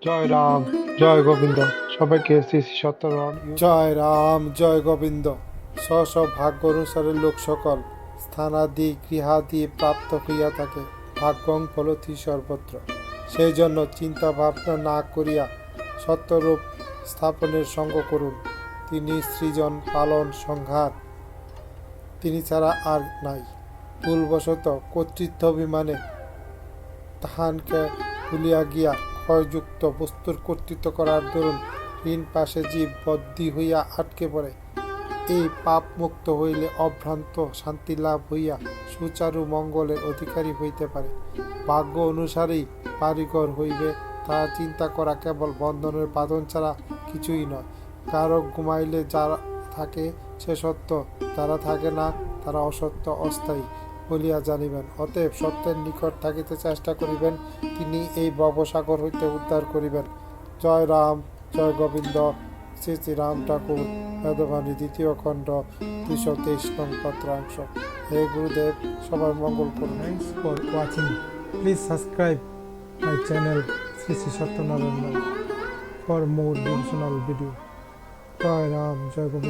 জয় রাম, জয় গোবিন্দ। সবাইকে শ্রী শ্রী সত্যনারায়ণ জয় রাম, জয় গোবিন্দ। স্ব স্ব ভাগ্য অনুসারে লোক সকল স্থানাদি গৃহাদি প্রাপ্ত হইয়া থাকে, ভাগ্যং ফলতি সর্বত্র। সেই জন্য চিন্তা ভাবনা না করিয়া সত্যরূপ স্থাপনের সঙ্গ করুন। তিনি সৃজন পালন সংহার, তিনি ছাড়া আর নাই। ভুলবশত কর্তৃত্বাভিমানে তাহানকে ভুলিয়া গিয়া ক্ষয়যুক্ত বস্তুর কর্তৃত্ব করার দরুন ঋণ পাশে জীব বদ্ধি হইয়া আটকে পড়ে। এই পাপ মুক্ত হইলে অভ্রান্ত শান্তি লাভ হইয়া সুচারু মঙ্গলের অধিকারী হইতে পারে। ভাগ্য অনুসারেই কারিগর হইবে, তাহা চিন্তা করা কেবল বন্ধনের বাঁধন ছাড়া কিছুই নয়। কারো ঘুমাইলে যারা থাকে সে সত্য, যারা থাকে না তারা অসত্য, অস্থায়ী বলিয়া জানিবেন। অতএব সত্যের নিকট থাকিতে চেষ্টা করিবেন, তিনি এই ভবসাগর হইতে উদ্ধার করিবেন। জয় রাম, জয় গোবিন্দ। শ্রী শ্রী রাম ঠাকুর, বেদবাণী, 2য় খণ্ড, 223 নং পত্রাংশ। হে গুরুদেব, সবার মঙ্গল করুন। Thanks for watching. Please subscribe my channel Sri Sri Satyanarayana for more devotional video. Joy Ram, Joy Govinda.